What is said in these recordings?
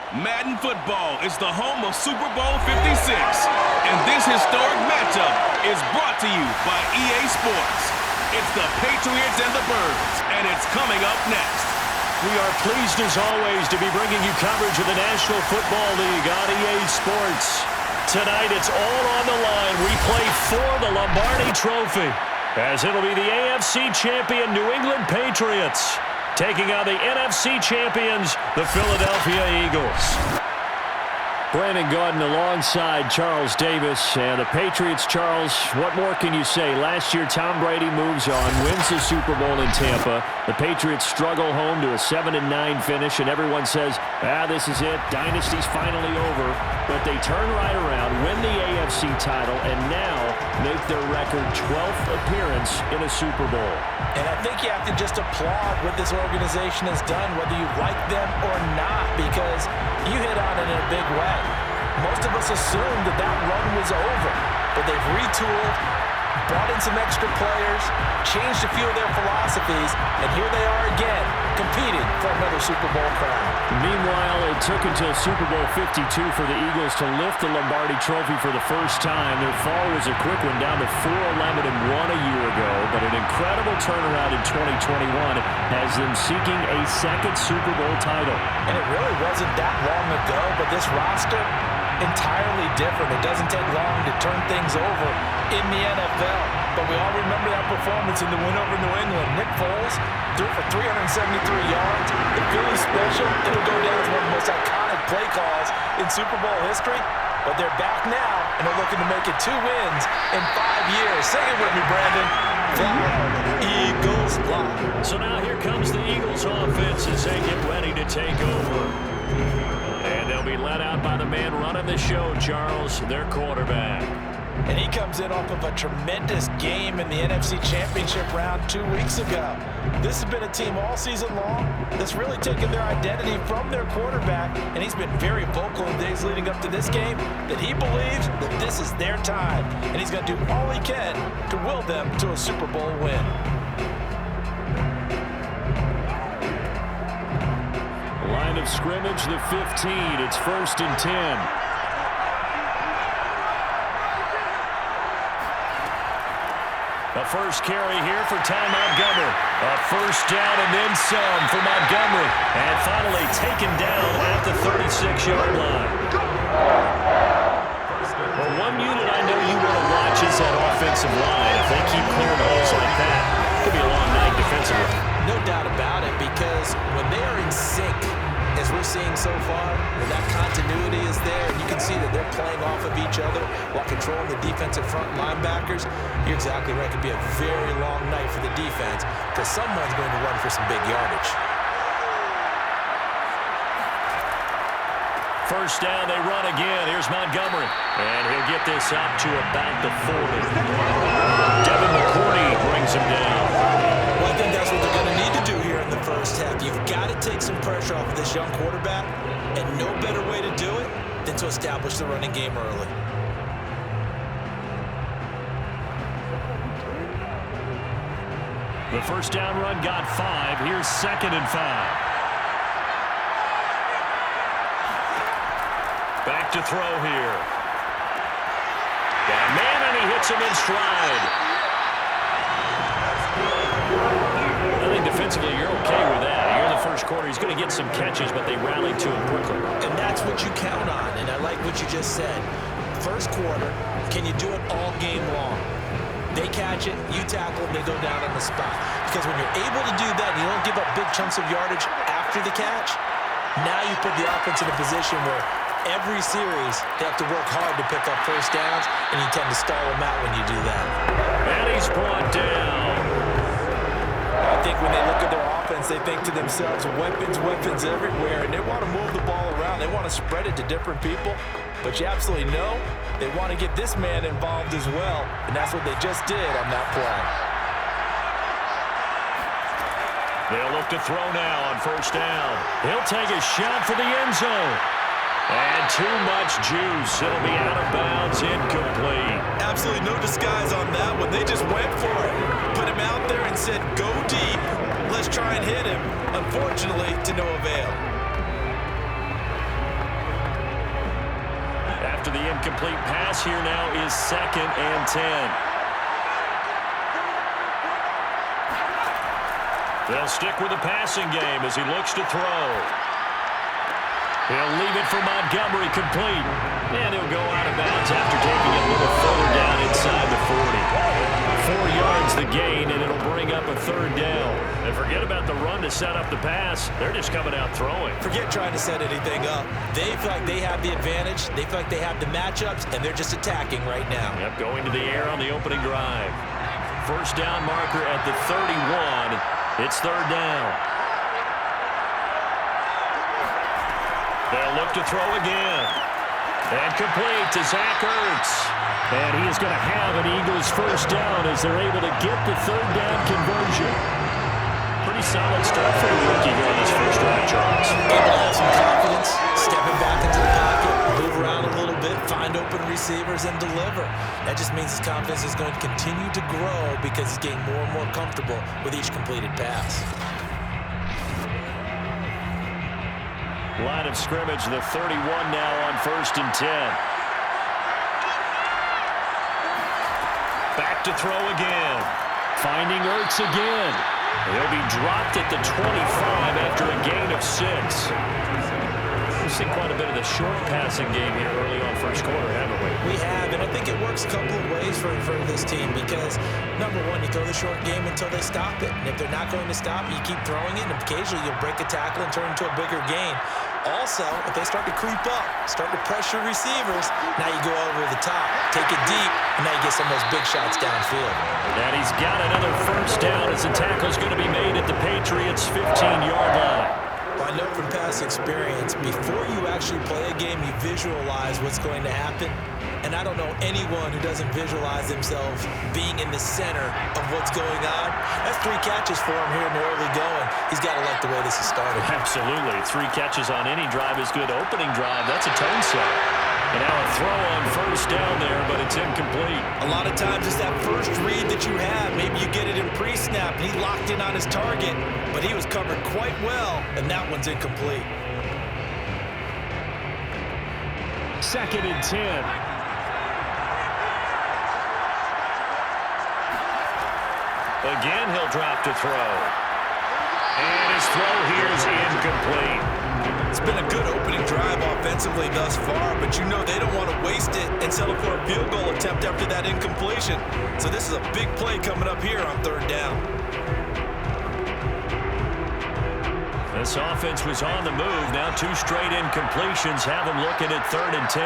Madden Football is the home of Super Bowl 56, and this historic matchup is brought to you by EA Sports. It's the Patriots and the Birds, and it's coming up next. We are pleased, as always, to be bringing you coverage of the National Football League on EA Sports. Tonight, it's all on the line. We play for the Lombardi Trophy, as it'll be the AFC champion New England Patriots taking on the NFC champions, the Philadelphia Eagles. Brandon Gaudin alongside Charles Davis. And the Patriots, Charles, what more can you say? Last year, Tom Brady moves on, wins the Super Bowl in Tampa. The Patriots struggle home to a 7-9 finish, and everyone says, this is it. Dynasty's finally over. But they turn right around, win the AFC title, and now make their record 12th appearance in a Super Bowl. And I think you have to just applaud what this organization has done, whether you like them or not, because you hit on it in a big way. Most of us assumed that that run was over, but they've retooled, brought in some extra players, changed a few of their philosophies, and here they are again, competing for another Super Bowl crown. Meanwhile, it took until Super Bowl 52 for the Eagles to lift the Lombardi Trophy for the first time. Their fall was a quick one, down to 4-11-1 a year ago, but an incredible turnaround in 2021 has them seeking a second Super Bowl title. And it really wasn't that long ago, but this roster, entirely different. It doesn't take long to turn things over in the NFL. But we all remember that performance in the win over New England. Nick Foles threw for 373 yards. The Philly special, it'll go down as one of the most iconic play calls in Super Bowl history. But they're back now, and they're looking to make it 2 wins in 5 years. Sing it with me, Brandon. Fly, Eagles, fly. So now here comes the Eagles offense as they get ready to take over. And they'll be let out by the man running the show, Charles, their quarterback. And he comes in off of a tremendous game in the NFC Championship round 2 weeks ago. This has been a team all season long that's really taken their identity from their quarterback, and he's been very vocal in days leading up to this game that he believes that this is their time, and he's going to do all he can to will them to a Super Bowl win. Line of scrimmage, the 15. It's 1st and 10. A first carry here for Ty Montgomery. A first down and then some for Montgomery. And finally taken down at the 36-yard line. Well, one unit I know you want to watch is that offensive line. If they keep clearing holes like that, it could be a long night defensively. No doubt about it, because when they are in sync, as we're seeing so far, when that continuity is there, and you can see that they're playing off of each other while controlling the defensive front linebackers, you're exactly right. It could be a very long night for the defense because someone's going to run for some big yardage. First down, they run again. Here's Montgomery. And he'll get this up to about the 40. Devin McCourty brings him down. Well, I think that's what they're going to need to do here in the first half. You've got to take some pressure off of this young quarterback, and no better way to do it than to establish the running game early. The first down run got 5. Here's 2nd and 5. Back to throw here. Got a man, and he hits him in stride. I think defensively you're okay with that. Here in the first quarter, he's going to get some catches, but they rallied to him quickly. And that's what you count on, and I like what you just said. First quarter, can you do it all game long? They catch it, you tackle them, they go down on the spot. Because when you're able to do that and you don't give up big chunks of yardage after the catch, now you put the offense in a position where every series they have to work hard to pick up first downs, and you tend to stall them out when you do that. And he's brought down. I think when they look at their offense, they think to themselves, weapons, weapons everywhere, and they want to move the ball around. They want to spread it to different people, but you absolutely know they want to get this man involved as well, and that's what they just did on that play. They'll look to throw now on first down. He'll take a shot for the end zone. And too much juice. It'll be out of bounds, incomplete. Absolutely no disguise on that one. They just went for it. Put him out there and said, go deep. Let's try and hit him. Unfortunately, to no avail. after the incomplete pass. Here now is 2nd and 10. They'll stick with the passing game as he looks to throw. He'll leave it for Montgomery complete. And he'll go out of bounds after taking it a little further down inside the 40. 4 yards the gain, and it'll bring up a 3rd down. And forget about the run to set up the pass. They're just coming out throwing. Forget trying to set anything up. They feel like they have the advantage. They feel like they have the matchups, and they're just attacking right now. Yep, going to the air on the opening drive. 1st down marker at the 31. It's 3rd down. They'll look to throw again. And complete to Zach Ertz. And he is going to have an Eagles 1st down as they're able to get the 3rd down conversion. Pretty solid start for the rookie here on this first drive, Charles. Able to have some confidence, stepping back into the pocket, move around a little bit, find open receivers, and deliver. That just means his confidence is going to continue to grow because he's getting more and more comfortable with each completed pass. Line of scrimmage, the 31 now on 1st and 10. Back to throw again. Finding Ertz again. He'll be dropped at the 25 after a gain of 6. We've seen quite a bit of the short passing game here early on first quarter, haven't we? We have, and I think it works a couple of ways for this team because, number one, you throw the short game until they stop it. And if they're not going to stop it, you keep throwing it, and occasionally you'll break a tackle and turn it into a bigger gain. Also, if they start to creep up, start to pressure receivers, now you go over the top, take it deep, and now you get some of those big shots downfield. And he's got another 1st down as the tackle's going to be made at the Patriots' 15-yard line. Well, I know from past experience, before you actually play a game, you visualize what's going to happen. And I don't know anyone who doesn't visualize themselves being in the center of what's going on. That's 3 catches for him here in the early going. He's got to like the way this is started. Absolutely. 3 catches on any drive is good. Opening drive, that's a tone setter. And now a throw on 1st down there, but it's incomplete. A lot of times it's that first read that you have. Maybe you get it in pre-snap, and he locked in on his target, but he was covered quite well, and that one's incomplete. 2nd and 10. Again, he'll drop to throw. And his throw here is incomplete. It's been a good opening drive offensively thus far, but you know they don't want to waste it and settle for a field goal attempt after that incompletion. So this is a big play coming up here on 3rd down. This offense was on the move. Now 2 straight incompletions have them looking at 3rd and 10.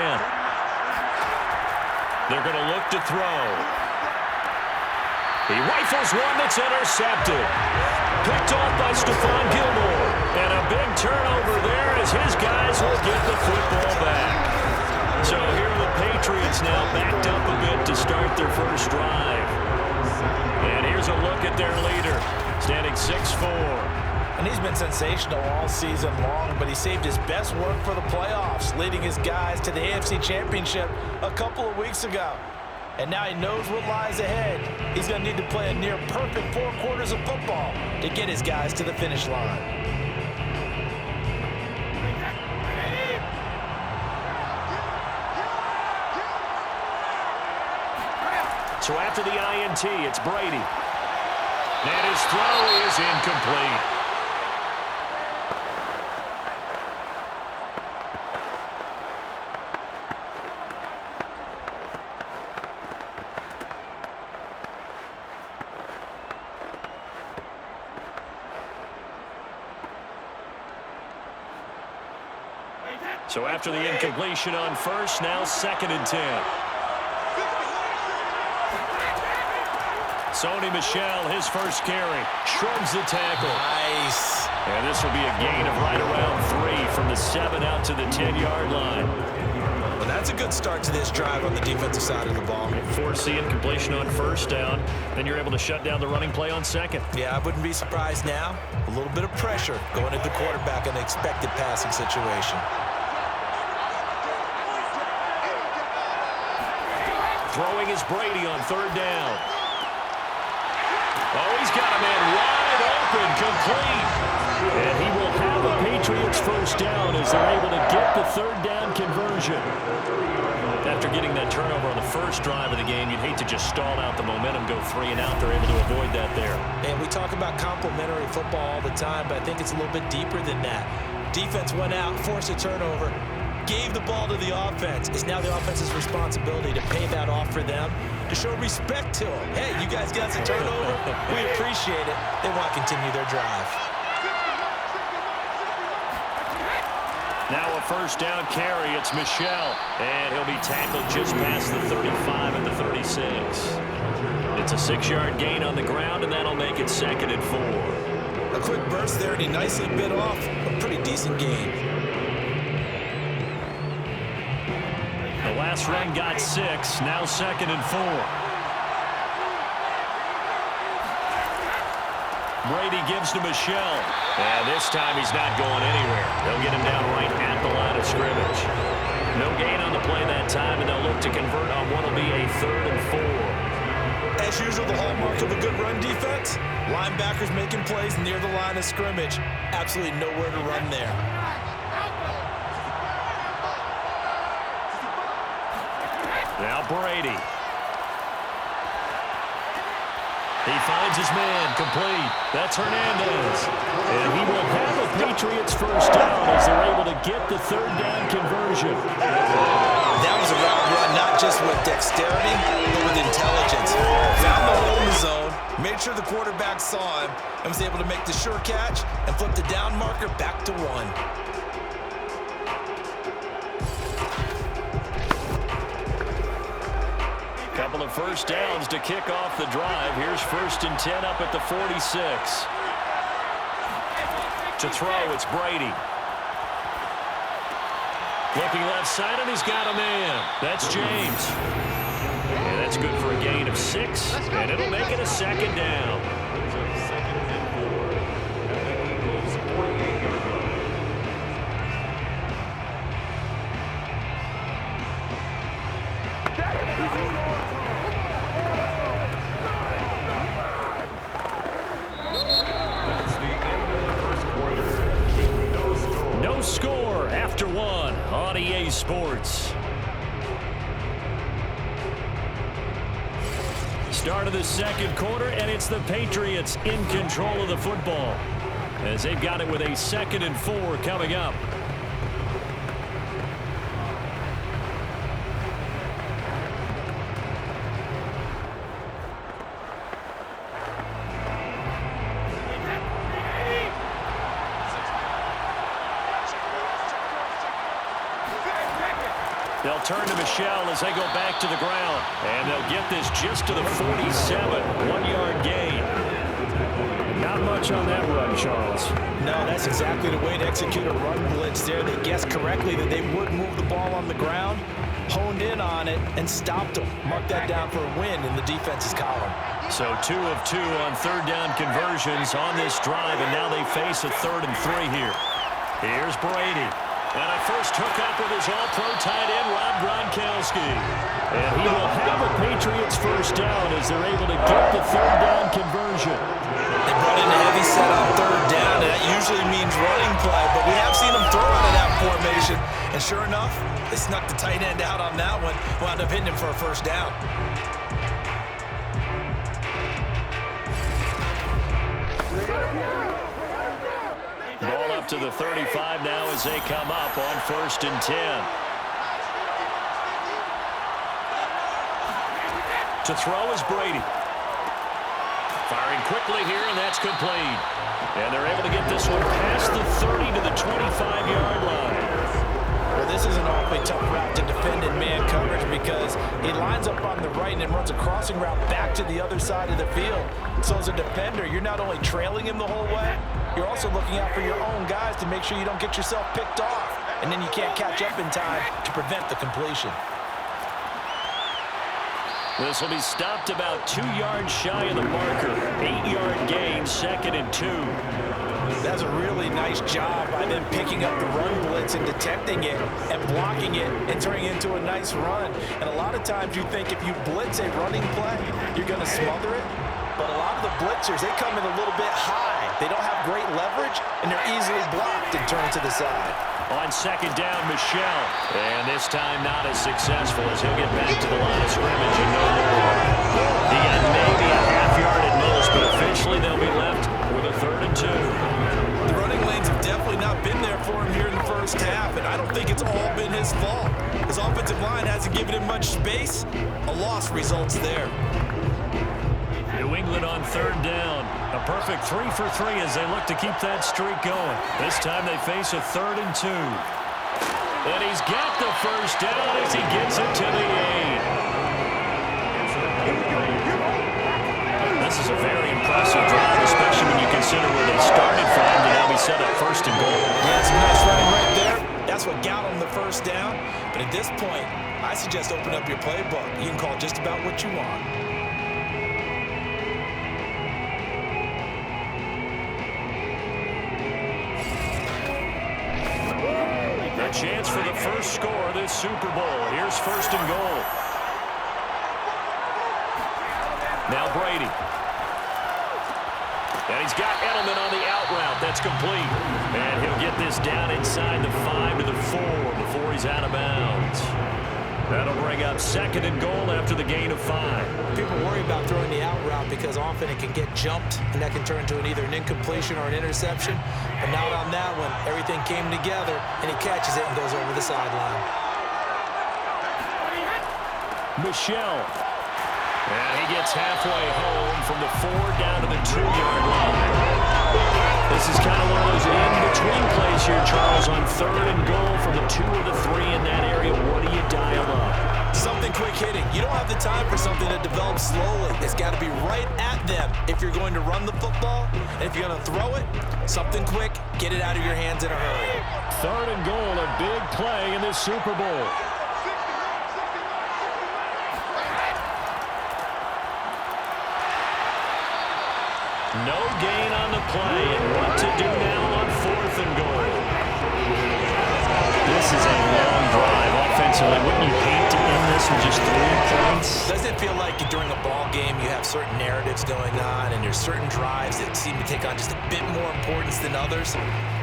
They're going to look to throw. He rifles one that's intercepted. Picked off by Stephon Gilmore. And a big turnover there as his guys will get the football back. So here are the Patriots now backed up a bit to start their first drive. And here's a look at their leader, standing 6'4". And he's been sensational all season long, but he saved his best work for the playoffs, leading his guys to the AFC Championship a couple of weeks ago. And now he knows what lies ahead. He's going to need to play a near-perfect 4 quarters of football to get his guys to the finish line. So after the INT, it's Brady. And his throw is incomplete. So after the incompletion on 1st, now 2nd and 10. Sony Michel, his first carry, shrugs the tackle. Nice. And this will be a gain of right around 3 from the 7 out to the 10-yard line. Well, that's a good start to this drive on the defensive side of the ball. Force the incompletion on 1st down. Then you're able to shut down the running play on 2nd. Yeah, I wouldn't be surprised now. A little bit of pressure going at the quarterback in an expected passing situation. Throwing is Brady on 3rd down. Oh, he's got a man wide open, complete. And he will have a Patriots Patriots first down as they're able to get the third down conversion. After getting that turnover on the first drive of the game, you'd hate to just stall out the momentum, go 3 and out. They're able to avoid that there. And we talk about complementary football all the time, but I think it's a little bit deeper than that. Defense went out, forced a turnover, gave the ball to the offense. It's now the offense's responsibility to pay that off for them, to show respect to them. Hey, you guys got the turnover. We appreciate it. They want to continue their drive. Now a first down carry. It's Michel, and he'll be tackled just past the 35 and the 36. It's a 6-yard gain on the ground, and that'll make it 2nd and 4. A quick burst there, and he nicely bit off a pretty decent gain. The last run got 6, now 2nd and 4. Brady gives to Michel, and this time he's not going anywhere. They'll get him down right at the line of scrimmage. No gain on the play that time, and they'll look to convert on what will be a 3rd and 4. As usual, the hallmark of a good run defense, linebackers making plays near the line of scrimmage. Absolutely nowhere to run there. Now Brady. He finds his man, complete. That's Hernandez. And he will have a Patriots first down as they're able to get the third down conversion. That was a route run, not just with dexterity, but with intelligence. Found the hole in the zone, made sure the quarterback saw him, and was able to make the sure catch and flip the down marker back to 1. Couple of first downs to kick off the drive. Here's 1st and 10 up at the 46. To throw, it's Brady. Looking left side, and he's got a man. That's James. And that's good for a gain of 6, and it'll make it a 2nd down. No score after 1 on EA Sports. Start of the 2nd quarter, and it's the Patriots in control of the football as they've got it with a 2nd and 4 coming up. They'll turn to Michel as they go back to the ground. And they'll get this just to the 47. 1-yard gain. Not much on that run, Charles. No, that's exactly the way to execute a run blitz there. They guessed correctly that they would move the ball on the ground, honed in on it, and stopped them. Mark that down for a win in the defense's column. So 2 of 2 on third down conversions on this drive, and now they face a 3rd and 3 here. Here's Brady. And a first hookup with his all-pro tight end, Rob Gronkowski. And he will have a Patriots first down as they're able to get the third down conversion. They brought in a heavy set on 3rd down, and that usually means running play, but we have seen them throw out of that formation. And sure enough, they snuck the tight end out on that one, wound up hitting him for a first down. Ball up to the 35 now as they come up on 1st and 10. To throw is Brady. Firing quickly here, and that's complete. And they're able to get this one past the 30 to the 25-yard line. Well, this is an awfully tough route to defend in man coverage because he lines up on the right and then runs a crossing route back to the other side of the field. So as a defender, you're not only trailing him the whole way, you're also looking out for your own guys to make sure you don't get yourself picked off. And then you can't catch up in time to prevent the completion. This will be stopped about 2 yards shy of the marker. 8-yard gain, 2nd and 2. That's a really nice job by them picking up the run blitz and detecting it and blocking it and turning it into a nice run. And a lot of times you think if you blitz a running play, you're going to smother it. But a lot of the blitzers, they come in a little bit high They don't have great leverage, and they're easily blocked and turned to the side. On second down, Michelle. And this time not as successful as he'll get back to the line of scrimmage and no more. He got maybe a half yard at most, but officially they'll be left with a 3rd and 2. The running lanes have definitely not been there for him here in the first half, and I don't think it's all been his fault. His offensive line hasn't given him much space. A loss results there. New England on 3rd down. A perfect 3 for 3 as they look to keep that streak going. This time they face a 3rd and 2. And he's got the first down as he gets it to the 8. This is a very impressive drive, especially when you consider where they started from to now be set up 1st and goal. Yeah, some nice running right there. That's what got him the first down. But at this point, I suggest open up your playbook. You can call just about what you want. Chance for the first score of this Super Bowl. Here's 1st and goal. Now Brady. And he's got Edelman on the out route. That's complete. And he'll get this down inside the 5 to the 4 before he's out of bounds. That'll bring up 2nd and goal after the gain of 5. People worry about throwing the out route because often it can get jumped, and that can turn into either an incompletion or an interception. But not on that one. Everything came together, and he catches it and goes over the sideline. Michelle. And he gets halfway home from the 4 down to the 2-yard line. This is kind of one of those in-between plays here, Charles, on 3rd and goal from the 2 or the 3 in that area. What do you dial up? Something quick hitting. You don't have the time for something that develops slowly. It's got to be right at them if you're going to run the football. And if you're going to throw it, something quick, get it out of your hands in a hurry. 3rd and goal, a big play in this Super Bowl. No gain on the play, and what to do now on 4th and goal. This is a long drive offensively. Wouldn't you hate to end this with just 3 points? Doesn't it feel like during a ball game you have certain narratives going on and there's certain drives that seem to take on just a bit more importance than others?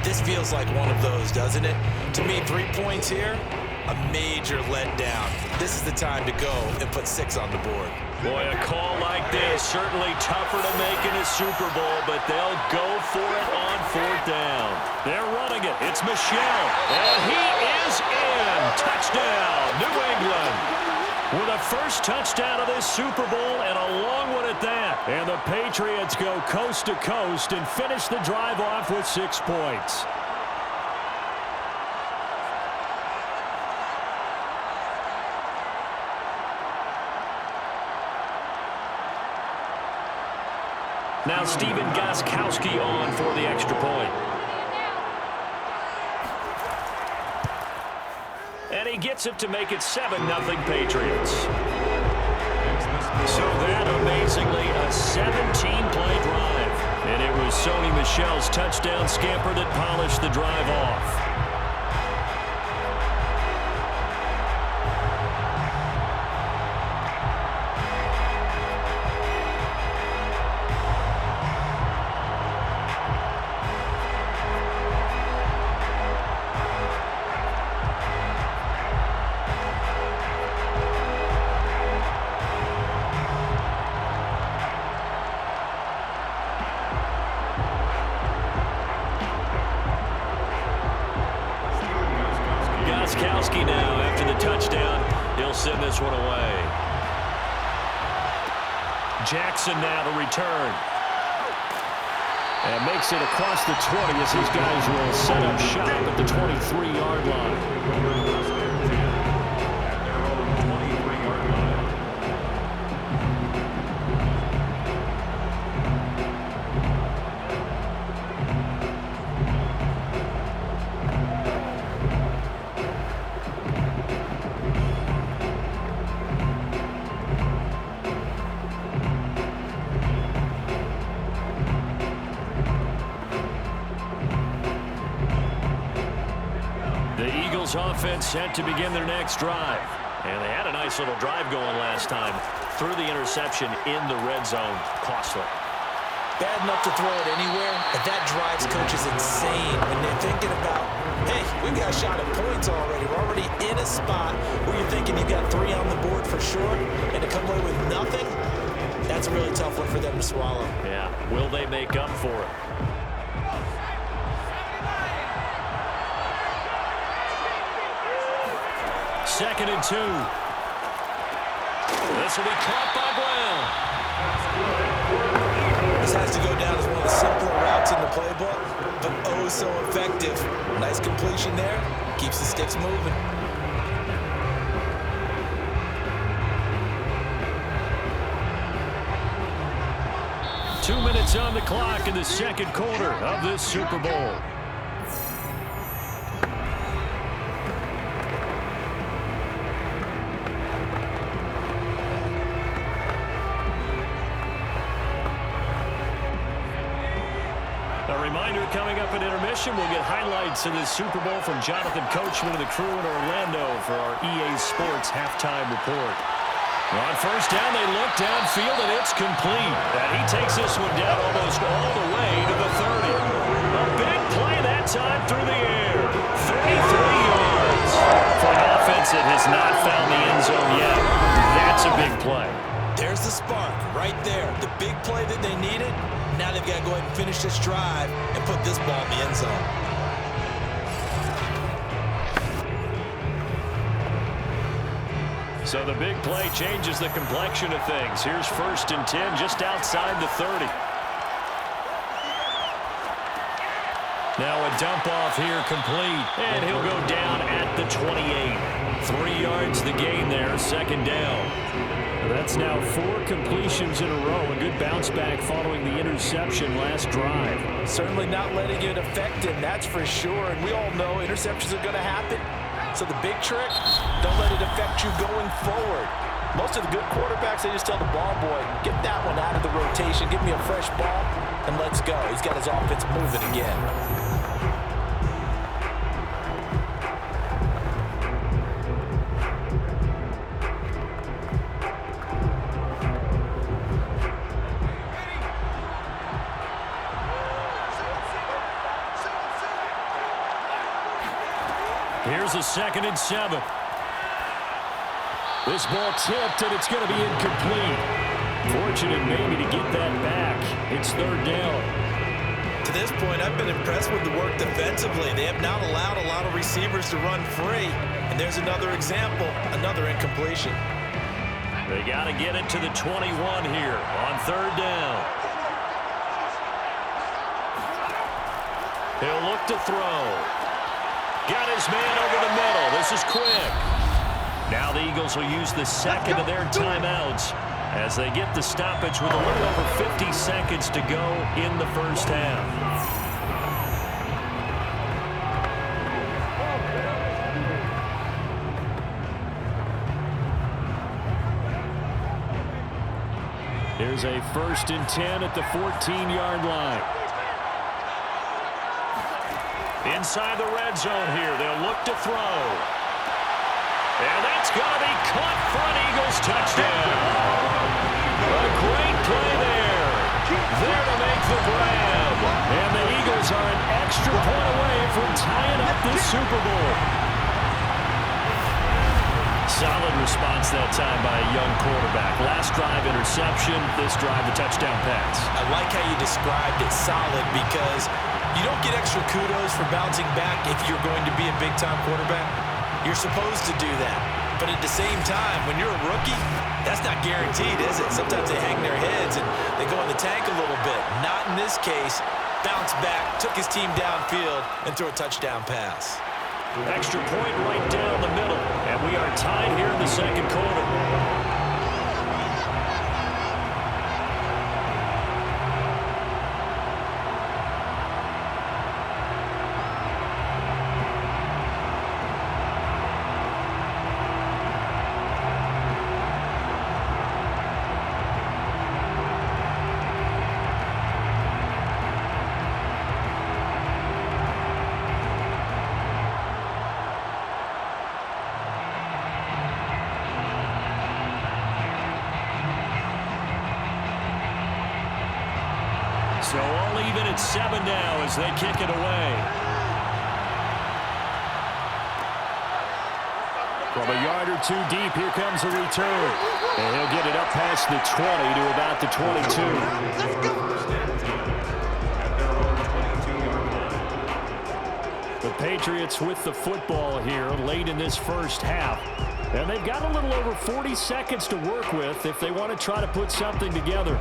This feels like one of those, doesn't it? To me, 3 points here, a major letdown. This is the time to go and put 6 on the board. Boy, a call like this, certainly tougher to make in a Super Bowl, but they'll go for it on 4th down. They're running it. It's Michelle, and he is in. Touchdown, New England. With a first touchdown of this Super Bowl and a long one at that. And the Patriots go coast to coast and finish the drive off with 6 points. Now Stephen Jaworski on for the extra point. And he gets it to make it 7-0 Patriots. So that, amazingly, a 17-play drive. And it was Sony Michel's touchdown scamper that polished the drive off. Jaworski now, after the touchdown, he'll send this one away. Jackson now to return. And makes it across the 20 as these guys will set up shop at the 23-yard line. Offense set to begin their next drive. And they had a nice little drive going last time. Threw the interception in the red zone. Costly. bad enough to throw it anywhere, but that drives coaches insane when they're thinking about, hey, we've got a shot at points already. We're already in a spot where you're thinking you've got 3 on the board for sure, and to come away with nothing, that's a really tough one for them to swallow. Yeah, will they make up for it? Second and 2. This will be caught by Brown. This has to go down as one of the simpler routes in the playbook, but oh so effective. Nice completion there. Keeps the sticks moving. Two minutes on the clock in the second quarter of this Super Bowl. A reminder, coming up at intermission, we'll get highlights of this Super Bowl from Jonathan Coachman and the crew in Orlando for our EA Sports halftime report. On first down, they look downfield, and it's complete. And he takes this one down almost all the way to the 30. A big play that time through the air. 33 yards. For an offense that has not found the end zone yet, that's a big play. There's the spark right there. The big play that they needed. Now they've got to go ahead and finish this drive and put this ball in the end zone. So the big play changes the complexion of things. Here's first and 10 just outside the 30. Now a dump off here complete. And he'll go down at the 28. 3 yards the gain there, second down. That's now 4 completions in a row. A good bounce back following the interception last drive. Certainly not letting it affect him, that's for sure. And we all know interceptions are going to happen. So the big trick, don't let it affect you going forward. Most of the good quarterbacks, they just tell the ball boy, get that one out of the rotation, give me a fresh ball, and let's go. He's got his offense moving again. Here's a 2nd and 7. This ball tipped, and it's going to be incomplete. Fortunate maybe to get that back. It's third down. To this point, I've been impressed with the work defensively. They have not allowed a lot of receivers to run free. And there's another example, another incompletion. They got to get it to the 21 here on third down. He'll look to throw. Got his man over the middle. This is quick. Now the Eagles will use the second of their timeouts as they get the stoppage with a little over 50 seconds to go in the first half. Here's a 1st and 10 at the 14-yard line. Inside the red zone here, they'll look to throw. And that's going to be caught for an Eagles touchdown. A great play there. There to make the grab. And the Eagles are an extra point away from tying up this Super Bowl. Solid response that time by a young quarterback. Last drive interception, this drive a touchdown pass. I like how you described it, solid, because you don't get extra kudos for bouncing back if you're going to be a big-time quarterback. You're supposed to do that. But at the same time, when you're a rookie, that's not guaranteed, is it? Sometimes they hang their heads and they go in the tank a little bit. Not in this case. Bounced back, took his team downfield, and threw a touchdown pass. Extra point right down the middle. And we are tied here in the second quarter. 7 now as they kick it away. From a yard or two deep, here comes a return. And he'll get it up past the 20 to about the 22. The Patriots with the football here late in this first half. And they've got a little over 40 seconds to work with if they want to try to put something together.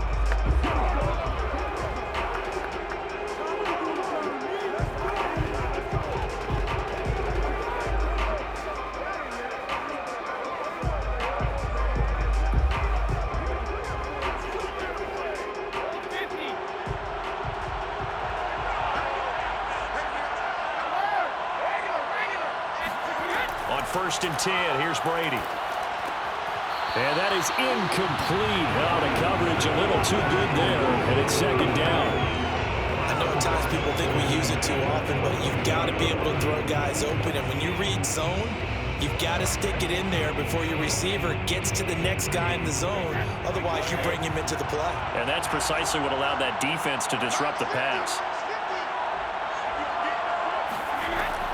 On 1st and 10, here's Brady. And that is incomplete. Out of coverage, a little too good there, and it's 2nd down. I know at times people think we use it too often, but you've got to be able to throw guys open. And when you read zone, you've got to stick it in there before your receiver gets to the next guy in the zone. Otherwise, you bring him into the play. And that's precisely what allowed that defense to disrupt the pass.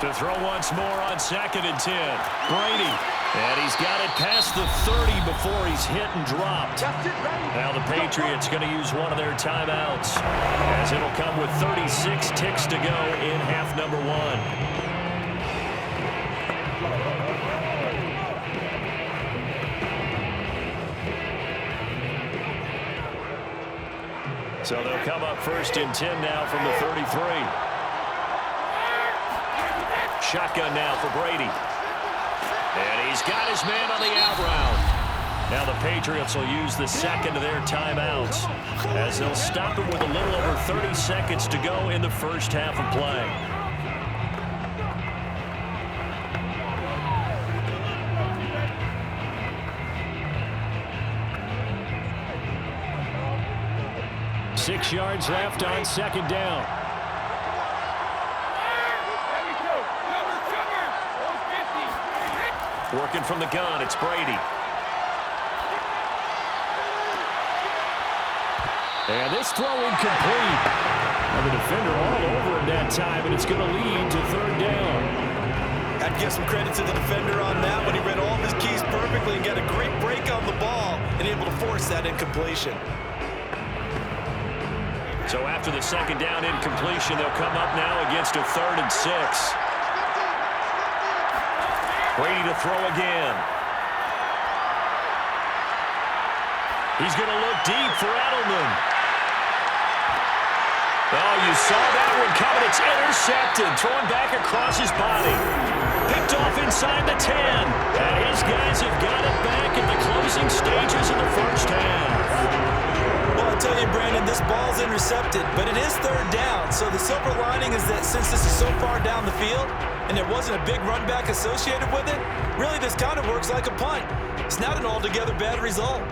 To throw once more on 2nd and 10. Brady. And he's got it past the 30 before he's hit and dropped. Now the Patriots going to use one of their timeouts, as it'll come with 36 ticks to go in half number 1. So they'll come up 1st and 10 now from the 33. Shotgun now for Brady. And he's got his man on the out route. Now the Patriots will use the 2nd of their timeouts, as they'll stop him with a little over 30 seconds to go in the first half of play. Six yards left on 2nd down. Working from the gun, it's Brady. And this throw incomplete. And the defender all over him that time, and it's going to lead to 3rd down. I'd give some credit to the defender on that one. He read all of his keys perfectly and got a great break on the ball and able to force that incompletion. So after the 2nd down incompletion, they'll come up now against a 3rd and 6. Brady to throw again. He's going to look deep for Edelman. Oh, you saw that one coming. It's intercepted. Thrown back across his body. Picked off inside the 10. And his guys have got it back in the closing stages of the first half. Well, I tell you, Brandon, this ball's intercepted, but it is 3rd down. So the silver lining is that since this is so far down the field, and there wasn't a big run back associated with it, really this kind of works like a punt. It's not an altogether bad result.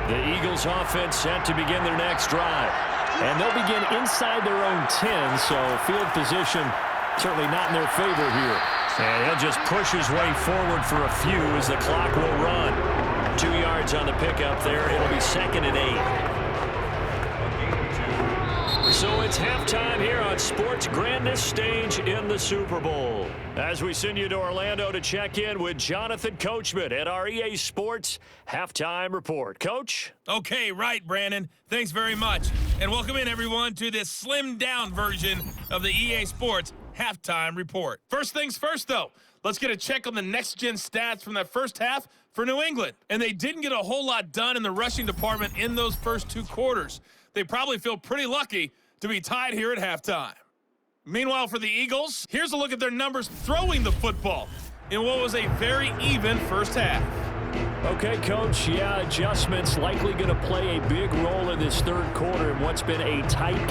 The Eagles offense set to begin their next drive. And they'll begin inside their own 10, so field position certainly not in their favor here. And he'll just push his way forward for a few as the clock will run. 2 yards on the pickup there. It'll be 2nd and 8. So it's halftime here on sports' grandest stage in the Super Bowl. As we send you to Orlando to check in with Jonathan Coachman at our EA Sports Halftime Report. Coach? Okay, right, Brandon. Thanks very much. And welcome in, everyone, to this slimmed-down version of the EA Sports Halftime Report. First things first, though. Let's get a check on the next-gen stats from that first half for New England. And they didn't get a whole lot done in the rushing department in those first 2 quarters. They probably feel pretty lucky to be tied here at halftime. Meanwhile, for the Eagles, here's a look at their numbers throwing the football in what was a very even first half. Okay, Coach, yeah, adjustments likely going to play a big role in this third quarter in what's been a tight